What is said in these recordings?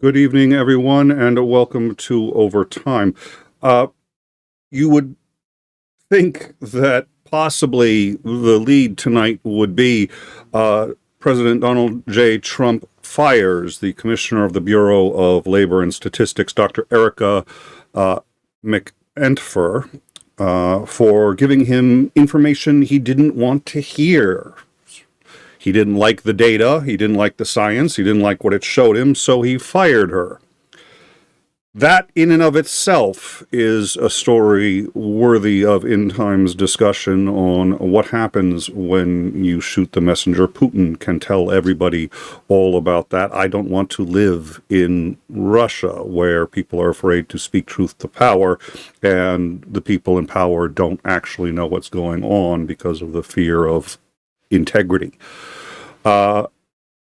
Good evening, everyone, and welcome to Overtime. You would think that possibly the lead tonight would be President Donald J. Trump fires the Commissioner of the Bureau of Labor and Statistics, Dr. 𝐒𝐚𝐦𝐚𝐫, for giving him information he didn't want to hear. He didn't like the data, he didn't like the science, he didn't like what it showed him, so he fired her. That in and of itself is a story worthy of in-times discussion on what happens when you shoot the messenger. Putin can tell everybody all about that. I don't want to live in Russia, where people are afraid to speak truth to power, and the people in power don't actually know what's going on because of the fear of integrity. But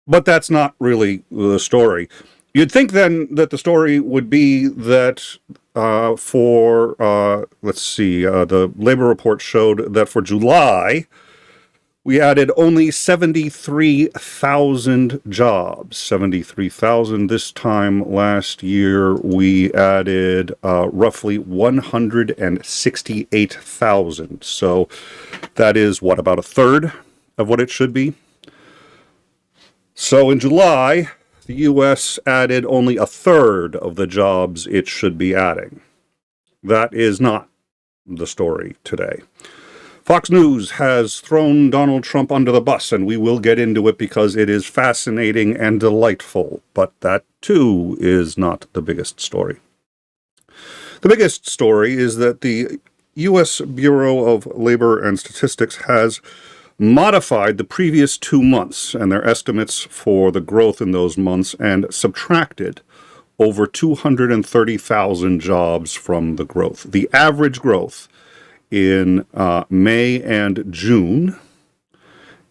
that's not really the story. You'd think then that the story would be that the labor report showed that for July, we added only 73,000 jobs. 73,000. This time last year, we added roughly 168,000. So that is, about a third of what it should be? So in July, the U.S. added only a third of the jobs it should be adding. That is not the story today. Fox News has thrown Donald Trump under the bus, and we will get into it because it is fascinating and delightful. But that, too, is not the biggest story. The biggest story is that the U.S. Bureau of Labor and Statistics has modified the previous 2 months and their estimates for the growth in those months and subtracted over 230,000 jobs from the growth. The average growth in May and June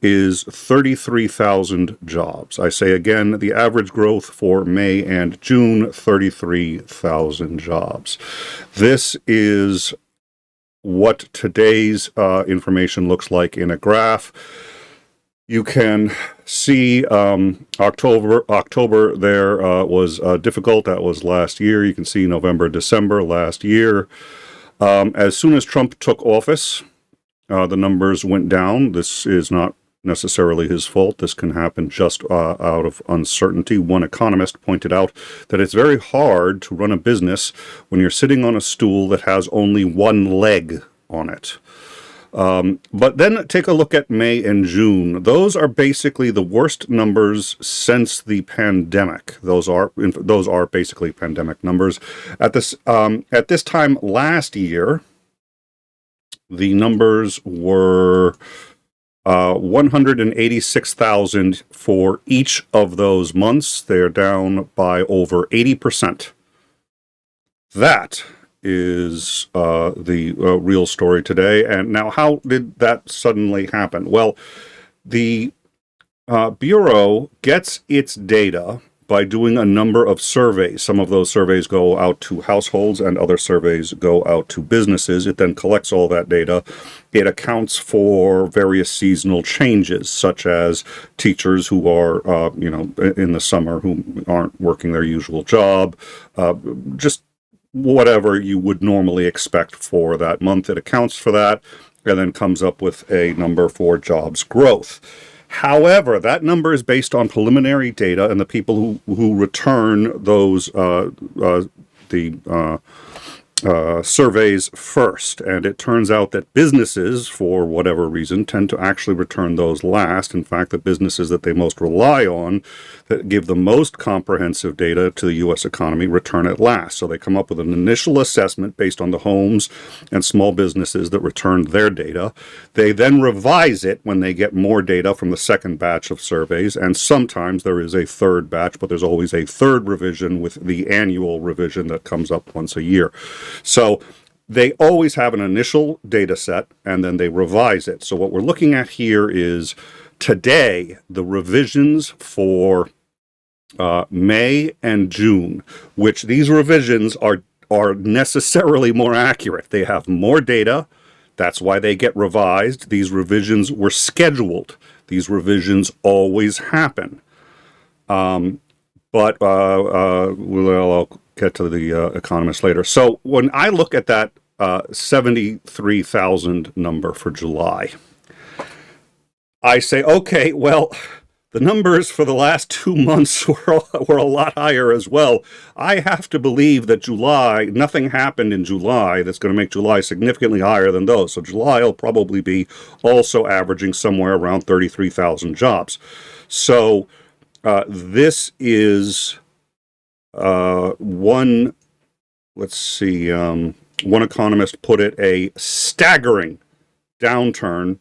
is 33,000 jobs. I say again, the average growth for May and June, 33,000 jobs. This is what today's information looks like in a graph. You can see October there was difficult. That was last year. You can see November, December last year. As soon as Trump took office, the numbers went down. This is not necessarily his fault. This can happen just out of uncertainty. One economist pointed out that it's very hard to run a business when you're sitting on a stool that has only one leg on it. But then take a look at May and June. Those are basically the worst numbers since the pandemic. Those are basically pandemic numbers. At this time last year, the numbers were 186,000 for each of those months. They're down by over 80%. That is the real story today. And now, how did that suddenly happen? Well, the Bureau gets its data by doing a number of surveys. Some of those surveys go out to households and other surveys go out to businesses. It then collects all that data. It accounts for various seasonal changes, such as teachers who are, in the summer who aren't working their usual job, just whatever you would normally expect for that month. It accounts for that and then comes up with a number for jobs growth. However, that number is based on preliminary data, and the people who return those surveys first. And it turns out that businesses, for whatever reason, tend to actually return those last. In fact, the businesses that they most rely on, that give the most comprehensive data to the U.S. economy, return it last. So they come up with an initial assessment based on the homes and small businesses that returned their data. They then revise it when they get more data from the second batch of surveys. And sometimes there is a third batch, but there's always a third revision with the annual revision that comes up once a year. So they always have an initial data set, and then they revise it. So what we're looking at here is today, the revisions for May and June, which these revisions are necessarily more accurate. They have more data. That's why they get revised. These revisions were scheduled. These revisions always happen. But I'll get to the economist later. So when I look at that 73,000 number for July, I say, okay, well, the numbers for the last 2 months were a lot higher as well. I have to believe that July, nothing happened in July that's going to make July significantly higher than those. So July will probably be also averaging somewhere around 33,000 jobs. So this is one economist put it a staggering downturn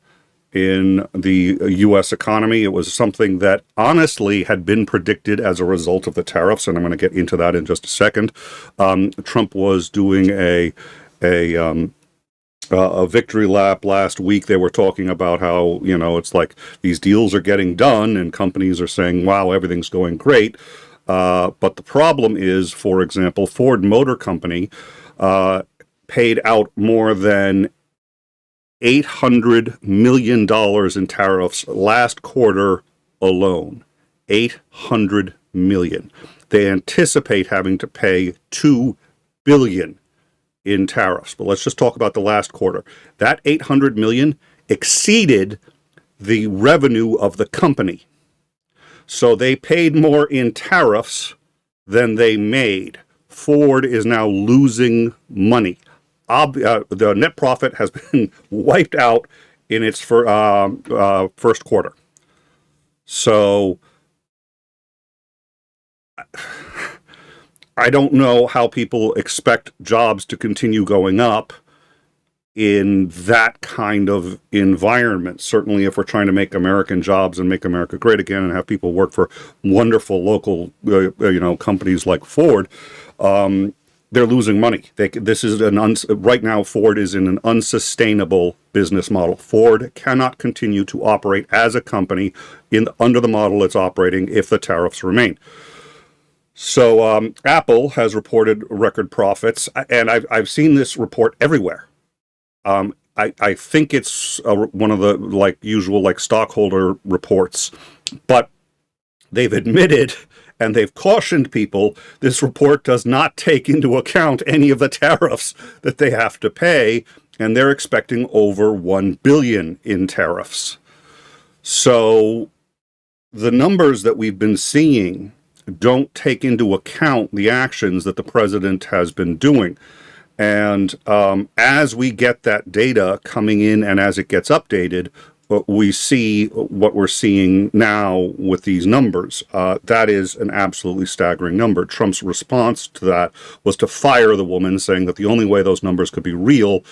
in the U.S. economy. It was something that honestly had been predicted as a result of the tariffs, and I'm going to get into that in just a second. Trump was doing a victory lap last week. They were talking about how, it's like these deals are getting done and companies are saying, wow, everything's going great. But the problem is, for example, Ford Motor Company paid out more than $800 million in tariffs last quarter alone. $800 million. They anticipate having to pay $2 billion in tariffs. But let's just talk about the last quarter. That $800 million exceeded the revenue of the company. So they paid more in tariffs than they made. Ford is now losing money. The net profit has been wiped out in its first quarter. So I don't know how people expect jobs to continue going up in that kind of environment. Certainly if we're trying to make American jobs and make America great again and have people work for wonderful local companies like Ford, they're losing money. This is right now Ford is in an unsustainable business model. Ford cannot continue to operate as a company under the model it's operating if the tariffs remain. So Apple has reported record profits, and I've seen this report everywhere. I think it's one of the usual stockholder reports, but they've admitted and they've cautioned people this report does not take into account any of the tariffs that they have to pay, and they're expecting over $1 billion in tariffs. So the numbers that we've been seeing don't take into account the actions that the president has been doing. And as we get that data coming in and as it gets updated, we see what we're seeing now with these numbers. That is an absolutely staggering number. Trump's response to that was to fire the woman, saying that the only way those numbers could be real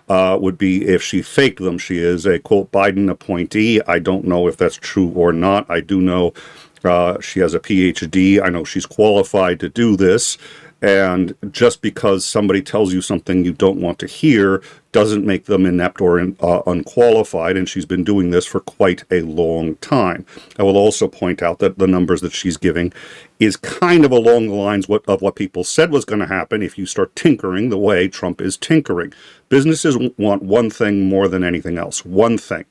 would be if she faked them. She is a, quote, Biden appointee. I don't know if that's true or not. I do know she has a PhD. I know she's qualified to do this. And just because somebody tells you something you don't want to hear doesn't make them inept or unqualified, and she's been doing this for quite a long time. I will also point out that the numbers that she's giving is kind of along the lines of what people said was going to happen if you start tinkering the way Trump is tinkering. Businesses want one thing more than anything else. One thing.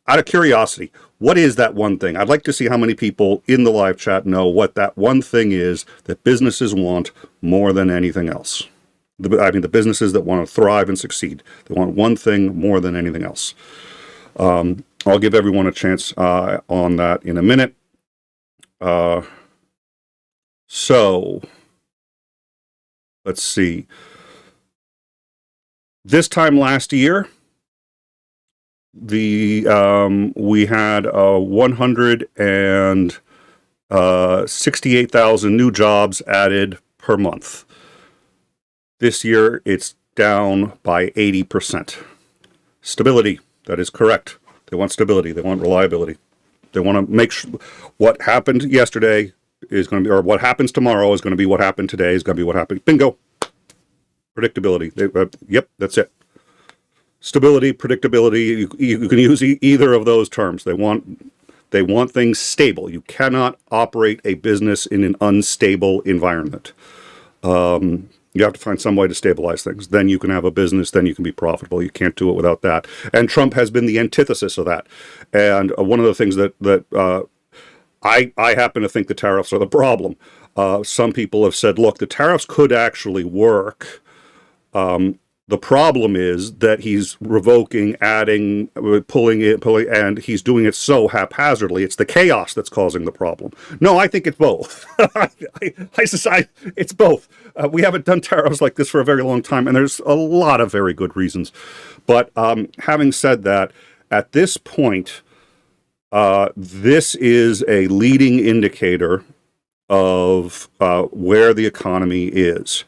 Out of curiosity, what is that one thing? I'd like to see how many people in the live chat know what that one thing is that businesses want more than anything else. The businesses that want to thrive and succeed. They want one thing more than anything else. I'll give everyone a chance on that in a minute. So, let's see. This time last year, we had 168,000 new jobs added per month. This year, it's down by 80%. Stability, that is correct. They want stability. They want reliability. They want to make sure what happened yesterday is going to be, or what happens tomorrow is going to be what happened today is going to be what happened. Bingo. Predictability. Yep, that's it. Stability, predictability, you can use either of those terms. They want things stable. You cannot operate a business in an unstable environment. You have to find some way to stabilize things. Then you can have a business, then you can be profitable. You can't do it without that. And Trump has been the antithesis of that. And one of the things that I happen to think the tariffs are the problem. Some people have said, look, the tariffs could actually work. The problem is that he's revoking, adding, pulling, and he's doing it so haphazardly. It's the chaos that's causing the problem. No, I think it's both. I decide it's both. We haven't done tariffs like this for a very long time, and there's a lot of very good reasons. But having said that, at this point, this is a leading indicator of where the economy is.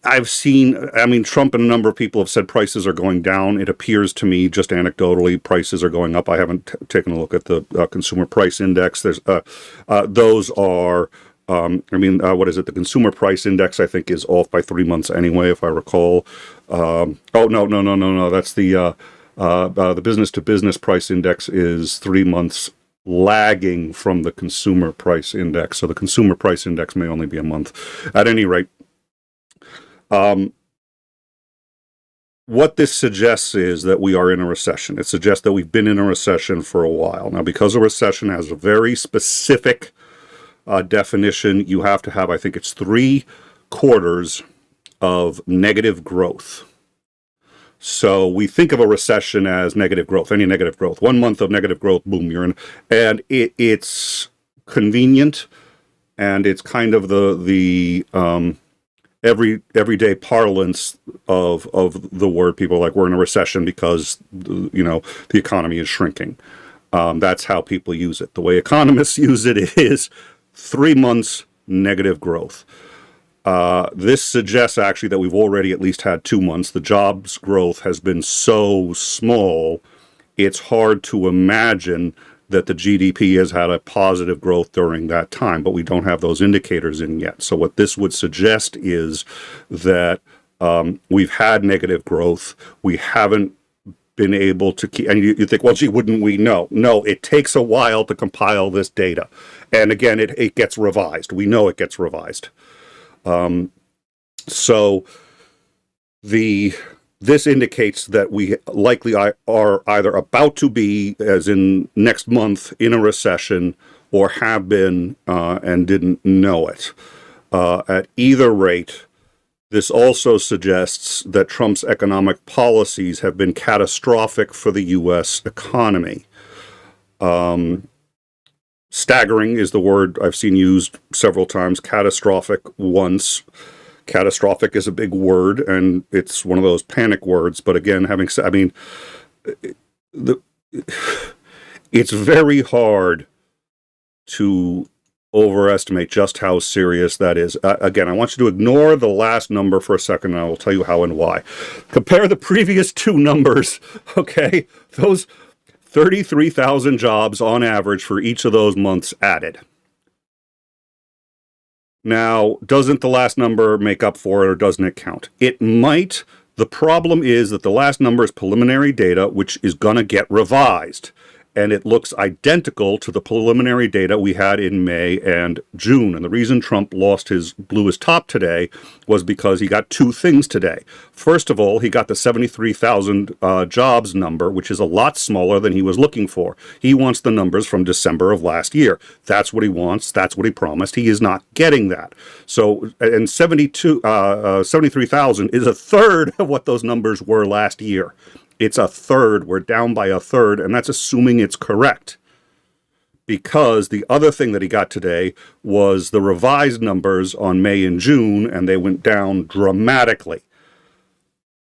I've seen, Trump and a number of people have said prices are going down. It appears to me, just anecdotally, prices are going up. I haven't taken a look at the consumer price index. There's those are, what is it? The consumer price index, I think, is off by 3 months anyway, if I recall. No. That's the business-to-business price index is 3 months lagging from the consumer price index. So the consumer price index may only be a month. At any rate, what this suggests is that we are in a recession. It suggests that we've been in a recession for a while. Now, because a recession has a very specific definition, you have to have, I think it's 3 quarters of negative growth. So we think of a recession as negative growth, any negative growth. 1 month of negative growth, boom, you're in. And it's convenient, and it's kind of the everyday parlance of the word. People are like, we're in a recession because, the economy is shrinking. That's how people use it. The way economists use it is 3 months negative growth. This suggests actually that we've already at least had 2 months. The jobs growth has been so small, it's hard to imagine that the GDP has had a positive growth during that time, but we don't have those indicators in yet. So what this would suggest is that we've had negative growth. We haven't been able to keep, and you think, well, gee, wouldn't we know? No, it takes a while to compile this data. And again, it gets revised. We know it gets revised. So this indicates that we likely are either about to be, as in next month, in a recession, or have been and didn't know it. At either rate, this also suggests that Trump's economic policies have been catastrophic for the U.S. economy. Staggering is the word I've seen used several times, catastrophic once. Catastrophic is a big word, and it's one of those panic words. But again, having said, it's very hard to overestimate just how serious that is. Again, I want you to ignore the last number for a second, and I will tell you how and why. Compare the previous 2 numbers, okay? Those 33,000 jobs on average for each of those months added. Now, doesn't the last number make up for it, or doesn't it count? It might. The problem is that the last number is preliminary data, which is going to get revised. And it looks identical to the preliminary data we had in May and June. And the reason Trump blew his top today was because he got 2 things today. First of all, he got the 73,000 jobs number, which is a lot smaller than he was looking for. He wants the numbers from December of last year. That's what he wants. That's what he promised. He is not getting that. So, and 73,000 is a third of what those numbers were last year. It's a third. We're down by a third, and that's assuming it's correct. Because the other thing that he got today was the revised numbers on May and June, and they went down dramatically.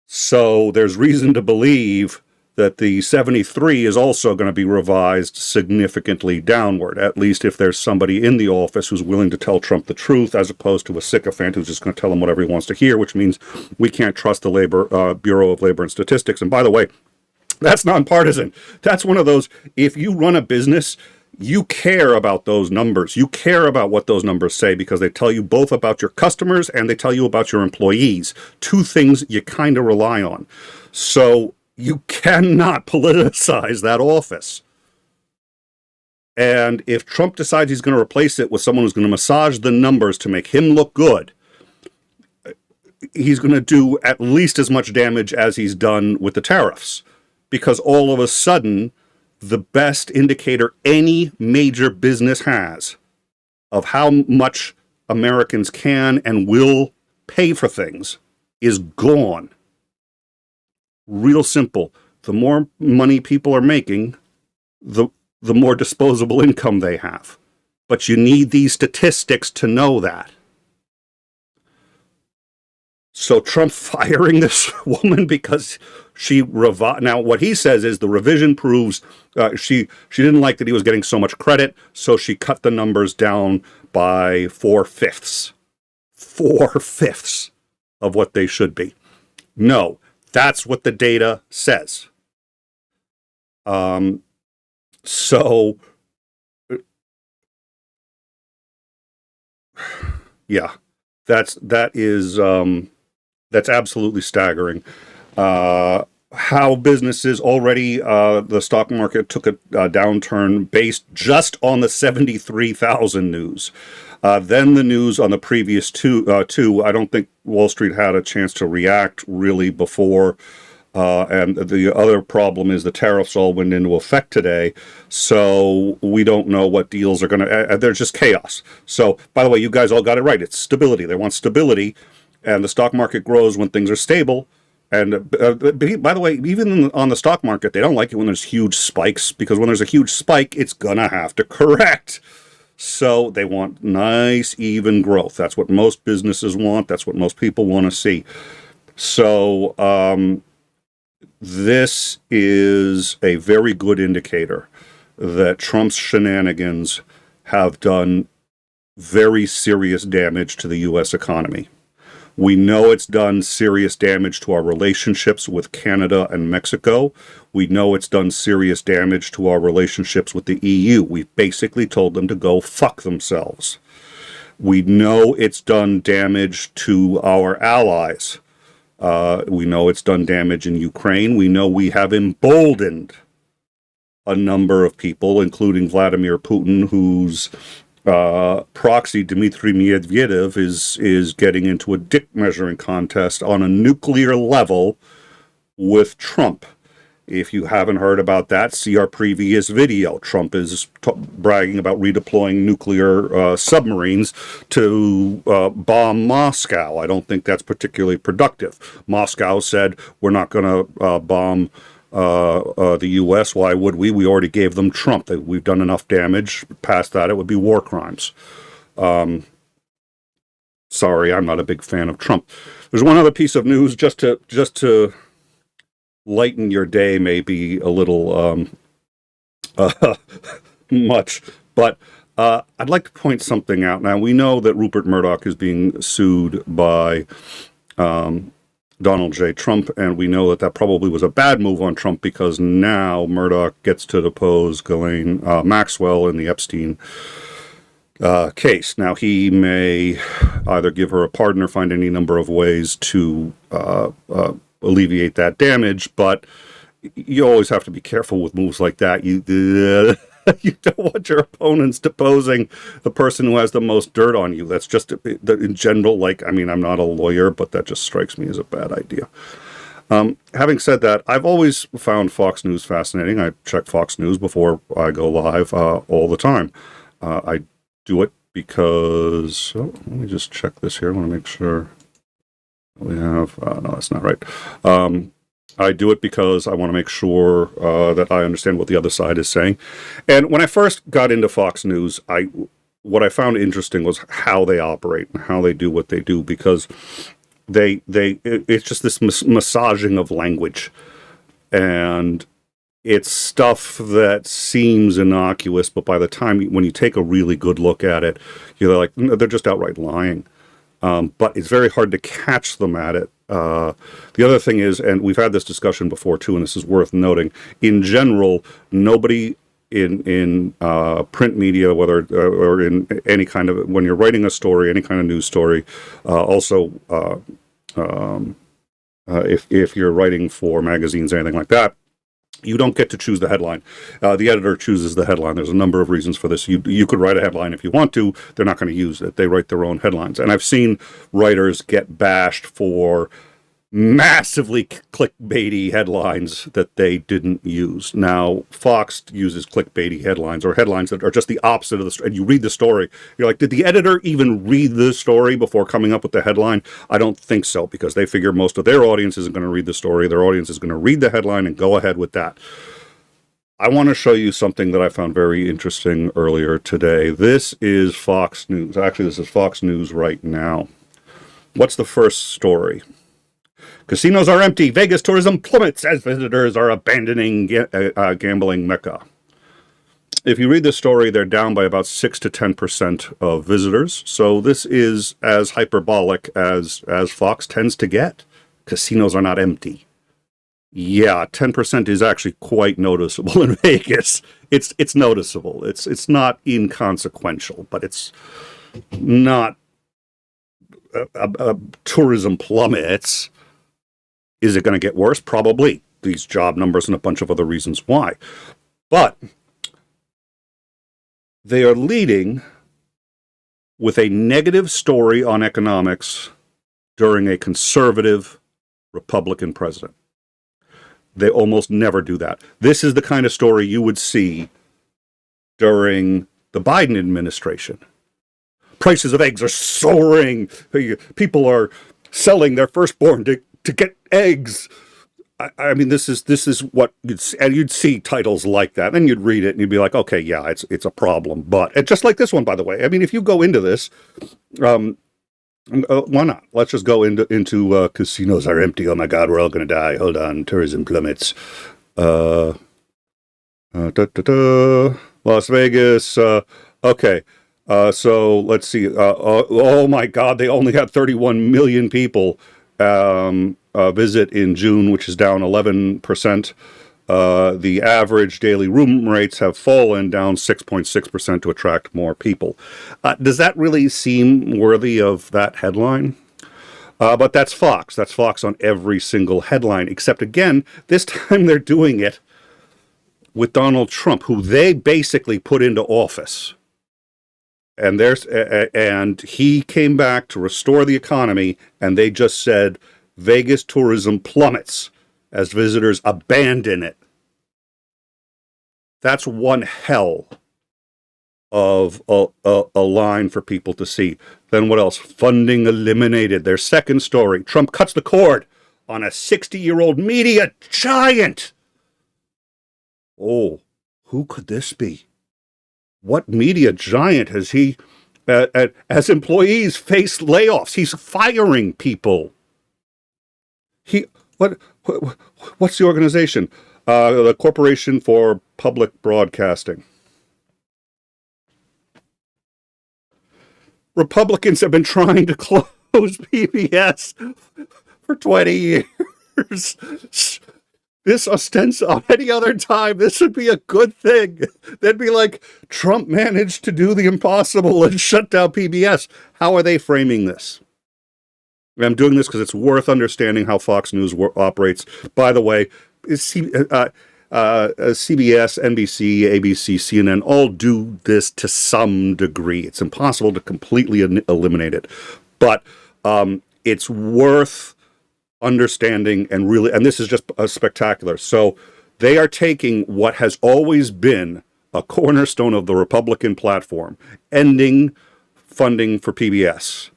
So there's reason to believe that the 73 is also going to be revised significantly downward, at least if there's somebody in the office who's willing to tell Trump the truth, as opposed to a sycophant who's just going to tell him whatever he wants to hear, which means we can't trust the Bureau of Labor and Statistics. And by the way, that's nonpartisan. That's one of those, if you run a business, you care about those numbers. You care about what those numbers say, because they tell you both about your customers and they tell you about your employees. 2 things you kind of rely on. So you cannot politicize that office. And if Trump decides he's going to replace it with someone who's going to massage the numbers to make him look good, he's going to do at least as much damage as he's done with the tariffs. Because all of a sudden, the best indicator any major business has of how much Americans can and will pay for things is gone. Real simple. The more money people are making, the more disposable income they have. But you need these statistics to know that. So Trump firing this woman because she revised. Now, what he says is the revision proves she didn't like that he was getting so much credit, so she cut the numbers down by 4/5. 4/5 of what they should be. No, that's what the data says. Yeah, that is that's absolutely staggering. How businesses already, the stock market took a downturn based just on the 73,000 news. Then the news on the previous two, I don't think Wall Street had a chance to react really before. And the other problem is the tariffs all went into effect today. So we don't know what deals are going to, there's just chaos. So, by the way, you guys all got it right. It's stability. They want stability. And the stock market grows when things are stable. And by the way, even on the stock market, they don't like it when there's huge spikes, because when there's a huge spike, it's going to have to correct. So they want nice, even growth. That's what most businesses want. That's what most people want to see. So this is a very good indicator that Trump's shenanigans have done very serious damage to the U.S. economy. We know it's done serious damage to our relationships with Canada and Mexico. We know it's done serious damage to our relationships with the EU. We've basically told them to go fuck themselves. We know it's done damage to our allies. We know it's done damage in Ukraine. We know we have emboldened a number of people, including Vladimir Putin, whose proxy Dmitry Medvedev is getting into a dick measuring contest on a nuclear level with Trump. If you haven't heard about that, see our previous video. Trump is bragging about redeploying nuclear submarines to bomb Moscow. I don't think that's particularly productive. Moscow said, we're not going to bomb the U.S. Why would we? We already gave them Trump. We've done enough damage. Past that, it would be war crimes. Sorry, I'm not a big fan of Trump. There's one other piece of news just to lighten your day, maybe a little much, but I'd like to point something out. Now, we know that Rupert Murdoch is being sued by Donald J. Trump, and we know that probably was a bad move on Trump, because now Murdoch gets to depose Ghislaine Maxwell in the Epstein case. Now, he may either give her a pardon or find any number of ways to alleviate that damage, but you always have to be careful with moves like that. You don't want your opponents deposing the person who has the most dirt on you. That's just, in general, I'm not a lawyer, but that just strikes me as a bad idea. Having said that, I've always found Fox News fascinating. I check Fox News before I go live all the time. I do it because, let me just check this here. I want to make sure we have, no, that's not right. I do it because I want to make sure that I understand what the other side is saying. And when I first got into Fox News, what I found interesting was how they operate and how they do what they do, because it's just this massaging of language, and it's stuff that seems innocuous, but by the time when you take a really good look at it, you're like, no, they're just outright lying. But it's very hard to catch them at it. The other thing is, and we've had this discussion before too, and this is worth noting, in general, nobody in print media, whether or in any kind of, when you're writing a story, any kind of news story, also if you're writing for magazines, anything like that, you don't get to choose the headline. The editor chooses the headline. There's a number of reasons for this. You could write a headline if you want to. They're not going to use it. They write their own headlines. And I've seen writers get bashed for massively clickbaity headlines that they didn't use. Now, Fox uses clickbaity headlines, or headlines that are just the opposite of the story. And you read the story, you're like, did the editor even read the story before coming up with the headline? I don't think so, because they figure most of their audience isn't going to read the story. Their audience is going to read the headline and go ahead with that. I want to show you something that I found very interesting earlier today. This is Fox News. Actually, this is Fox News right now. What's the first story? Casinos are empty. Vegas tourism plummets as visitors are abandoning gambling mecca. If you read the story, they're down by about 6 to 10% of visitors. So this is as hyperbolic as Fox tends to get. Casinos are not empty. Yeah, 10% is actually quite noticeable in Vegas. It's noticeable. It's not inconsequential, but it's not tourism plummets. Is it going to get worse? Probably. These job numbers and a bunch of other reasons why. But they are leading with a negative story on economics during a conservative Republican president. They almost never do that. This is the kind of story you would see during the Biden administration. Prices of eggs are soaring. People are selling their firstborn to get eggs. I mean, this is what you'd see titles like that, and you'd read it, and you'd be like, okay, yeah, it's a problem. But just like this one, by the way. I mean, if you go into this, why not? Let's just go into casinos are empty. Oh my God, we're all going to die. Hold on, tourism plummets. Las Vegas. Okay. So let's see. Oh my God, they only had 31 million people visit in June, which is down 11%. The average daily room rates have fallen down 6.6% to attract more people. Does that really seem worthy of that headline? But that's Fox. That's Fox on every single headline, except again, this time they're doing it with Donald Trump, who they basically put into office. And he came back to restore the economy, and they just said Vegas tourism plummets as visitors abandon it. That's one hell of a line for people to see. Then what else? Funding eliminated. Their second story. Trump cuts the cord on a 60-year-old media giant. Oh, who could this be? What media giant has he, as employees face layoffs? He's firing people. What's the organization? The Corporation for Public Broadcasting. Republicans have been trying to close PBS for 20 years. This ostens on any other time, this would be a good thing. They'd be like, Trump managed to do the impossible and shut down PBS. How are they framing this? I'm doing this because it's worth understanding how Fox News operates. By the way, CBS, NBC, ABC, CNN all do this to some degree. It's impossible to completely eliminate it. But it's worth understanding and really, and this is just spectacular. So they are taking what has always been a cornerstone of the Republican platform, ending funding for PBS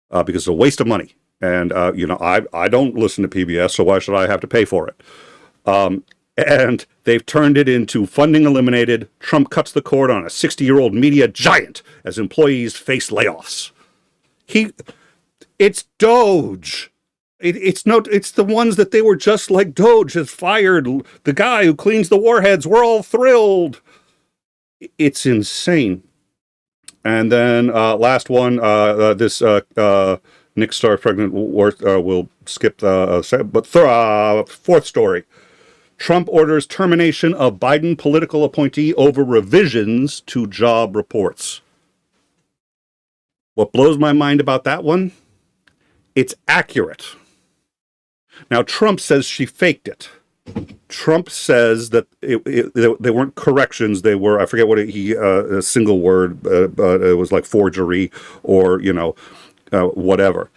because it's a waste of money. And, I don't listen to PBS, so why should I have to pay for it? And they've turned it into funding eliminated. Trump cuts the cord on a 60-year-old media giant as employees face layoffs. It's Doge. It's the ones that they were just like Doge has fired the guy who cleans the warheads. We're all thrilled. It's insane. And then last one, this Nick Starr pregnant we'll skip but fourth story. Trump orders termination of Biden political appointee over revisions to job reports. What blows my mind about that one? It's accurate. Now, Trump says she faked it. Trump says that they weren't corrections. They were, I forget what a single word, but it was like forgery or, whatever.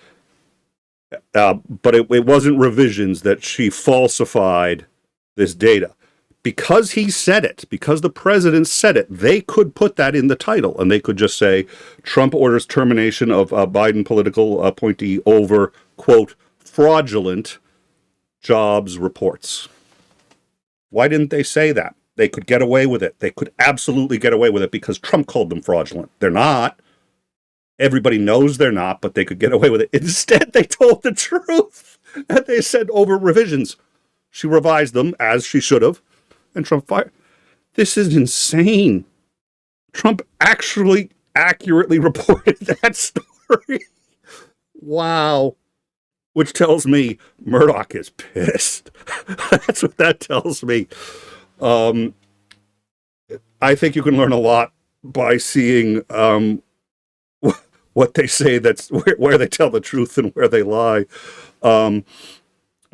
But it wasn't revisions that she falsified this data. Because he said it, because the president said it, they could put that in the title, and they could just say, Trump orders termination of Biden political appointee over, quote, fraudulent jobs reports. Why didn't they say that? They could get away with it. They could absolutely get away with it because Trump called them fraudulent. They're not. Everybody knows they're not, but they could get away with it. Instead, they told the truth, and they said over revisions. She revised them, as she should have, and Trump fired. This is insane. Trump actually accurately reported that story. Wow. Which tells me Murdoch is pissed. That's what that tells me. I think you can learn a lot by seeing what they say, that's where they tell the truth and where they lie.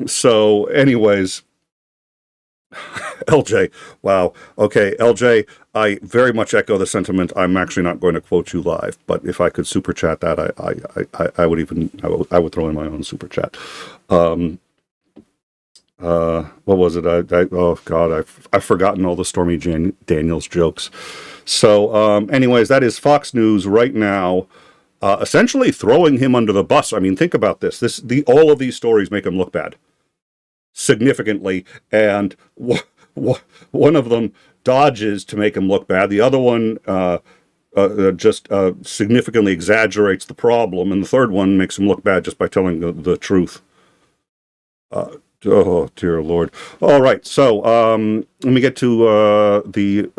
So anyways, LJ, wow. Okay, LJ, I very much echo the sentiment. I'm actually not going to quote you live, but if I could super chat that, I would throw in my own super chat. What was it? Oh God, I've forgotten all the Stormy Daniels jokes. So, anyways, that is Fox News right now, essentially throwing him under the bus. I mean, think about this. All of these stories make him look bad, significantly, and one of them dodges to make him look bad. The other one just significantly exaggerates the problem, and the third one makes him look bad just by telling the truth. Oh, dear Lord. All right, so let me get to the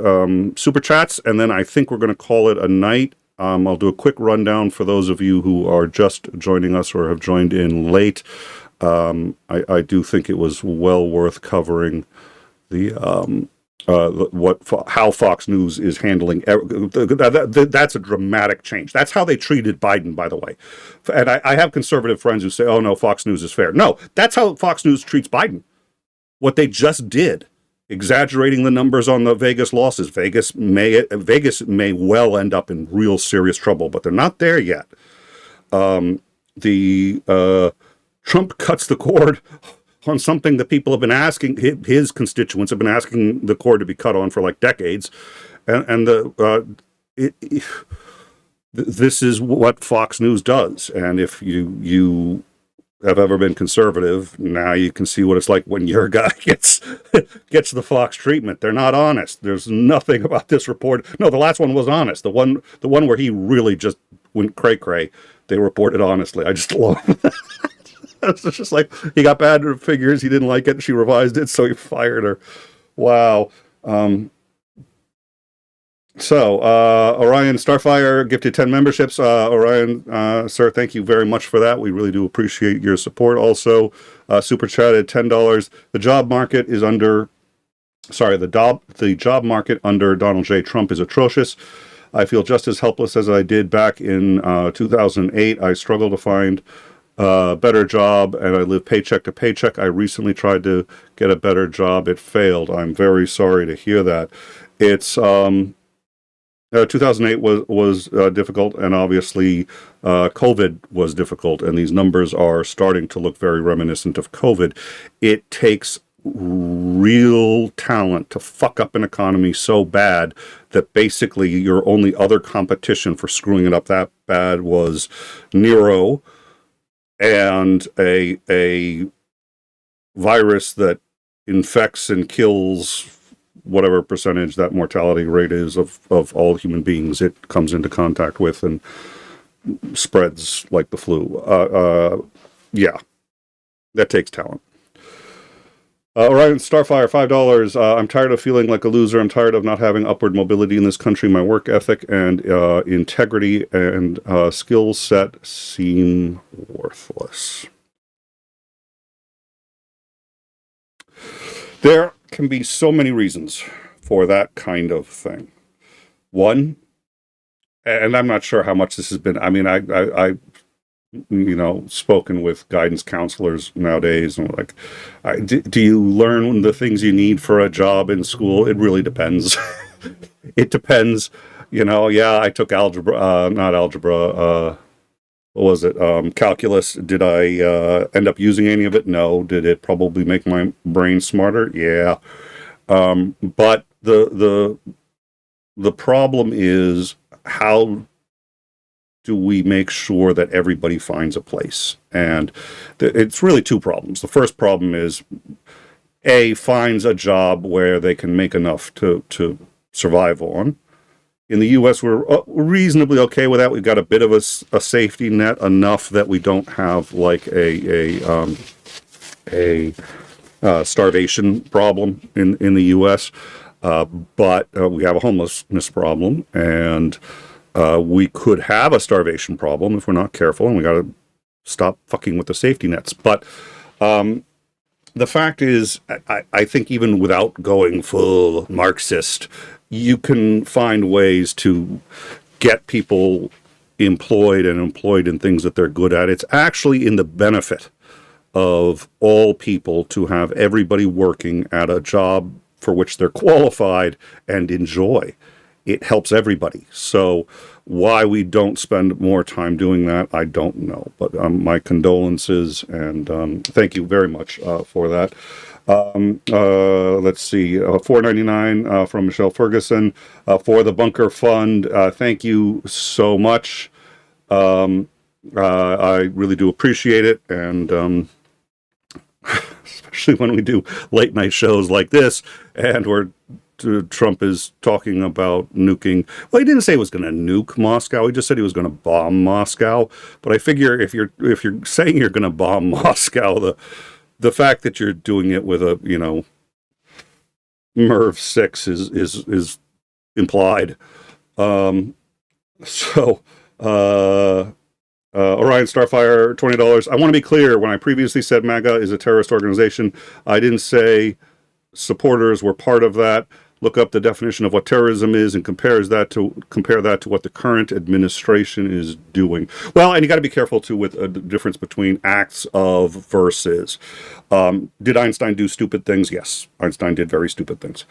super chats, and then I think we're going to call it a night. I'll do a quick rundown for those of you who are just joining us or have joined in late. I do think it was well worth covering how Fox News is handling. That's a dramatic change. That's how they treated Biden, by the way. And I have conservative friends who say, "Oh no, Fox News is fair." No, that's how Fox News treats Biden. What they just did, exaggerating the numbers on the Vegas losses. Vegas may well end up in real serious trouble, but they're not there yet. Trump cuts the cord on something that people have been asking, his constituents have been asking the cord to be cut on for like decades. And this is what Fox News does. And if you have ever been conservative, now you can see what it's like when your guy gets the Fox treatment. They're not honest. There's nothing about this report. No, the last one was honest. The one where he really just went cray-cray, they reported honestly. I just love that. It's just like, he got bad figures, he didn't like it, she revised it, so he fired her. Wow. So, Orion Starfire gifted 10 memberships. Orion, sir, thank you very much for that. We really do appreciate your support. Also, super chatted $10. The job market under Donald J. Trump is atrocious. I feel just as helpless as I did back in 2008. I struggle to find a better job, and I live paycheck to paycheck. I recently tried to get a better job. It failed. I'm very sorry to hear that. It's 2008 was difficult, and obviously COVID was difficult, and these numbers are starting to look very reminiscent of COVID. It takes real talent to fuck up an economy so bad that basically your only other competition for screwing it up that bad was Nero, and a virus that infects and kills whatever percentage that mortality rate is of all human beings it comes into contact with and spreads like the flu. Yeah, that takes talent. Orion Starfire, $5. I'm tired of feeling like a loser. I'm tired of not having upward mobility in this country. My work ethic and integrity and skill set seem worthless. There can be so many reasons for that kind of thing. One, and I'm not sure how much this has been, I mean, I spoken with guidance counselors nowadays, and like, do you learn the things you need for a job in school? It really depends. It depends. Yeah, I took algebra, what was it? Calculus. Did I end up using any of it? No. Did it probably make my brain smarter? Yeah. But the problem is, how do we make sure that everybody finds a place? And it's really two problems. The first problem is, A, finds a job where they can make enough to survive on. In the U.S., we're reasonably okay with that. We've got a bit of a safety net, enough that we don't have like a starvation problem in the U.S., but we have a homelessness problem, and we could have a starvation problem if we're not careful, and we got to stop fucking with the safety nets. But the fact is, I think even without going full Marxist, you can find ways to get people employed in things that they're good at. It's actually in the benefit of all people to have everybody working at a job for which they're qualified and enjoy. It helps everybody. So why we don't spend more time doing that, I don't know. But my condolences, and thank you very much for that. Let's see, $4.99 from Michelle Ferguson for the Bunker Fund. Thank you so much. I really do appreciate it, and especially when we do late night shows like this, and where Trump is talking about nuking. Well, he didn't say he was going to nuke Moscow. He just said he was going to bomb Moscow. But I figure if you're saying you're going to bomb Moscow, the fact that you're doing it with a MERV 6 is implied. Orion Starfire, $20. I want to be clear. When I previously said MAGA is a terrorist organization, I didn't say supporters were part of that. Look up the definition of what terrorism is and compare that to what the current administration is doing. Well, and you got to be careful too with the difference between acts of versus. Did Einstein do stupid things? Yes, Einstein did very stupid things.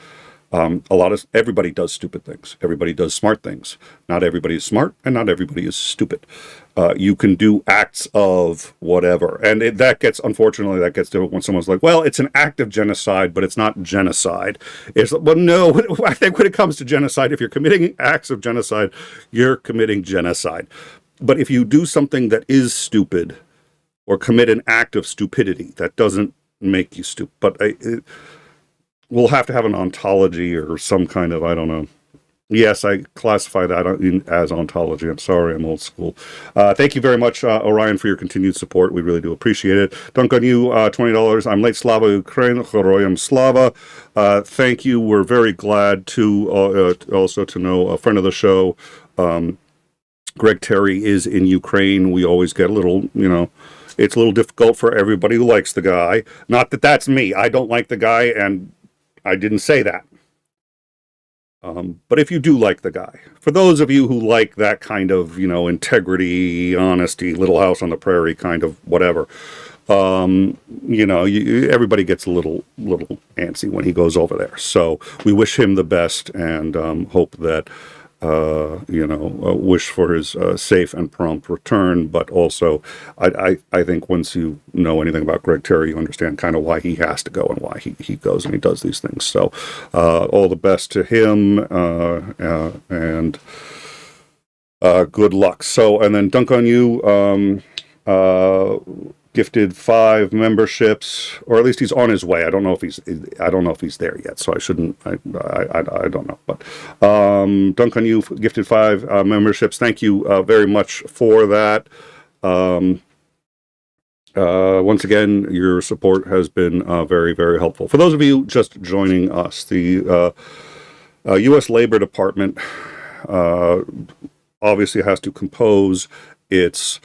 Everybody does stupid things. Everybody does smart things. Not everybody is smart, and not everybody is stupid. You can do acts of whatever. And unfortunately, that gets to when someone's like, well, it's an act of genocide, but it's not genocide. Well, no, I think when it comes to genocide, if you're committing acts of genocide, you're committing genocide. But if you do something that is stupid, or commit an act of stupidity, that doesn't make you stupid. But we'll have to have an ontology or some kind of, I don't know. Yes, I classify that as ontology. I'm sorry, I'm old school. Thank you very much, Orion, for your continued support. We really do appreciate it. Duncan, you, $20. I'm late Slava Ukraine. Choroyam Slava. Thank you. We're very glad to also to know a friend of the show, Greg Terry, is in Ukraine. We always get a little, it's a little difficult for everybody who likes the guy. Not that that's me. I don't like the guy, and I didn't say that. But if you do like the guy, for those of you who like that kind of, integrity, honesty, Little House on the Prairie kind of whatever, everybody gets a little antsy when he goes over there. So we wish him the best, and hope that, wish for his safe and prompt return. But also, I think once you know anything about Greg Terry, you understand kind of why he has to go and why he goes and he does these things. So all the best to him, and good luck. So, and then dunk on you, gifted 5 memberships, or at least he's on his way. I don't know if he's there yet, so I shouldn't. I don't know. But dunk on you, gifted 5 memberships. Thank you very much for that. Once again, your support has been very, very helpful. For those of you just joining us, the U.S. Labor Department obviously has to compose its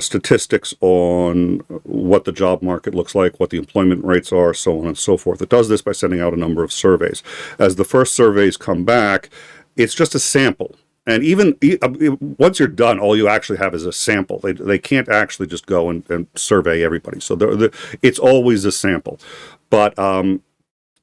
statistics on what the job market looks like, what the employment rates are, so on and so forth. It does this by sending out a number of surveys. As the first surveys come back, it's just a sample. And even once you're done, all you actually have is a sample. They can't actually just go and survey everybody. So it's always a sample. But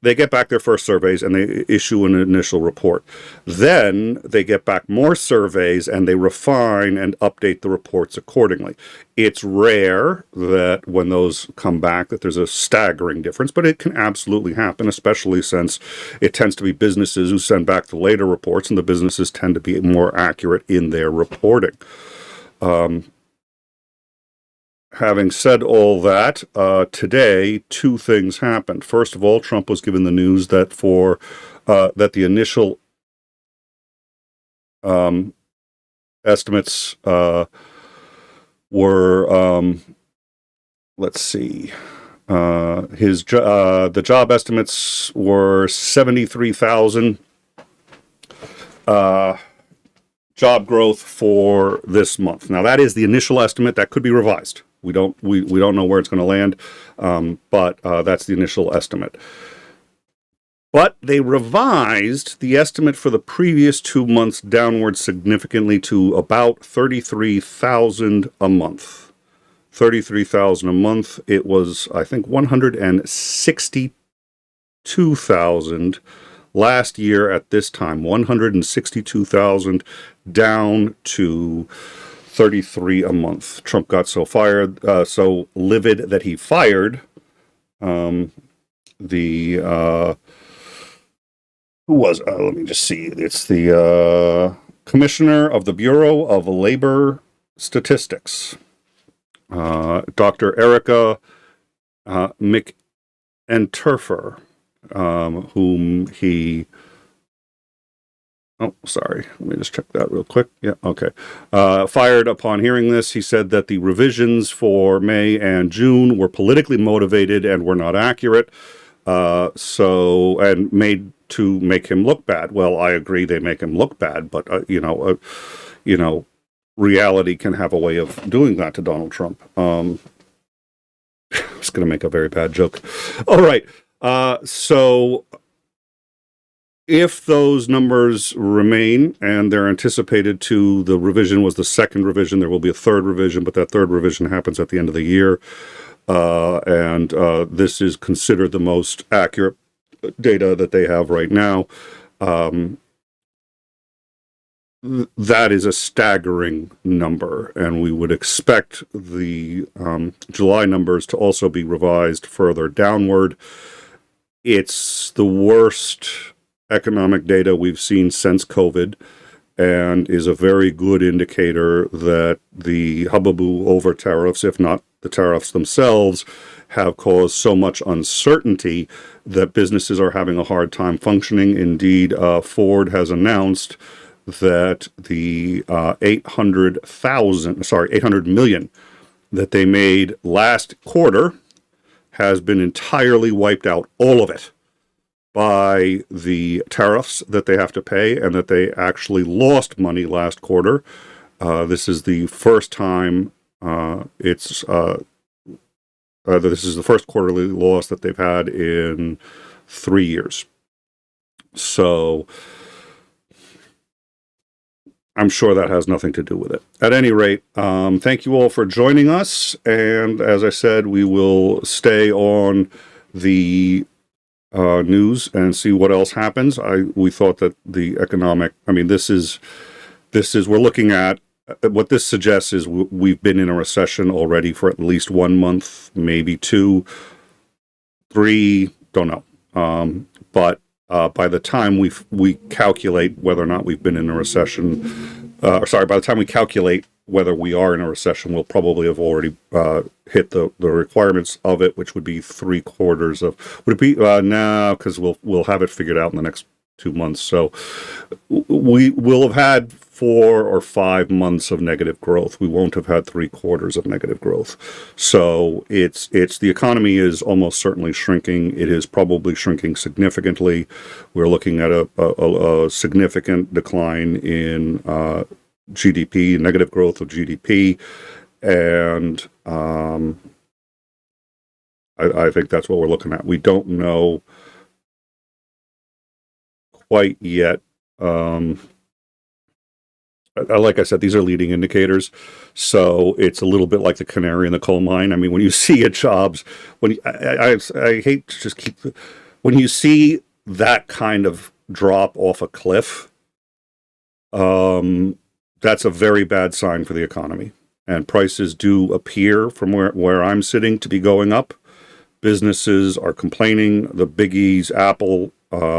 they get back their first surveys and they issue an initial report. Then they get back more surveys and they refine and update the reports accordingly. It's rare that when those come back that there's a staggering difference, but it can absolutely happen, especially since it tends to be businesses who send back the later reports, and the businesses tend to be more accurate in their reporting. Having said all that, today, two things happened. First of all, Trump was given the news that that the initial estimates were, let's see, the job estimates were 73,000 job growth for this month. Now that is the initial estimate. That could be revised. We don't know where it's going to land, but that's the initial estimate. But they revised the estimate for the previous 2 months downward significantly to about 33,000 a month. 33,000 a month. It was, I think, 162,000 last year at this time. 162,000 down to 33 a month. Trump got so livid that he fired who was, let me just see, it's the Commissioner of the Bureau of Labor Statistics, Dr. 𝐒𝐬𝐜𝐿 whom he, oh, sorry, let me just check that real quick. Yeah, okay. Fired upon hearing this. He said that the revisions for May and June were politically motivated and were not accurate, and made to make him look bad. Well, I agree they make him look bad, but, reality can have a way of doing that to Donald Trump. I was going to make a very bad joke. All right. So if those numbers remain, and they're anticipated to, the revision was the second revision, there will be a third revision, but that third revision happens at the end of the year. And this is considered the most accurate data that they have right now. That is a staggering number, and we would expect the July numbers to also be revised further downward. It's the worst economic data we've seen since COVID, and is a very good indicator that the hubbub over tariffs, if not the tariffs themselves, have caused so much uncertainty that businesses are having a hard time functioning. Indeed, Ford has announced that the 800 million that they made last quarter has been entirely wiped out, all of it, by the tariffs that they have to pay, and that they actually lost money last quarter. This is the first time this is the first quarterly loss that they've had in 3 years. So I'm sure that has nothing to do with it. At any rate, thank you all for joining us. And as I said, we will stay on the news and see what else happens. We thought that the economic, we're looking at, what this suggests is we've been in a recession already for at least 1 month, maybe 2, 3, don't know. But by the time we calculate whether or not we've been in a recession, by the time we calculate whether we are in a recession, we'll probably have already hit the requirements of it, which would be 3/4 of, would it be, no, because we'll have it figured out in the next 2 months. So we will have had 4 or 5 months of negative growth. We won't have had 3/4 of negative growth. So it's the economy is almost certainly shrinking. It is probably shrinking significantly. We're looking at a significant decline in GDP, negative growth of GDP, and I think that's what we're looking at. We don't know quite yet. Like I said, these are leading indicators, so it's a little bit like the canary in the coal mine. I mean, when you see a jobs, I hate to just keep, when you see that kind of drop off a cliff, that's a very bad sign for the economy. And prices do appear, from where I'm sitting, to be going up. Businesses are complaining. The biggies, Apple,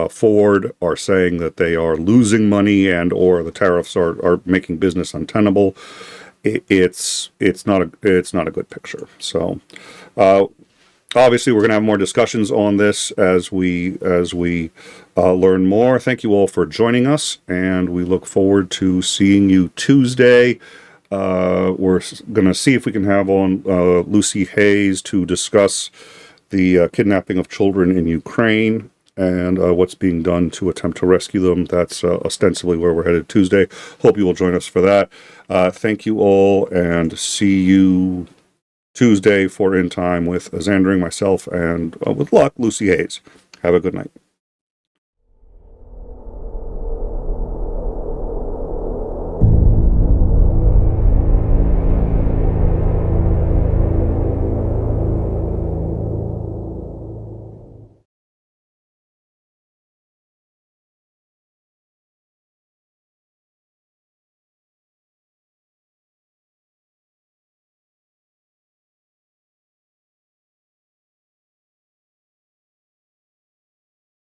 Ford, are saying that they are losing money and or the tariffs are making business untenable. It's not a good picture. So obviously we're going to have more discussions on this as we learn more. Thank you all for joining us, and we look forward to seeing you Tuesday. We're going to see if we can have on Lucy Hayes to discuss the kidnapping of children in Ukraine and what's being done to attempt to rescue them. That's ostensibly where we're headed Tuesday. Hope you will join us for that. Thank you all, and see you Tuesday for In Time with Staggering, myself, and with luck, Lucy Hayes. Have a good night.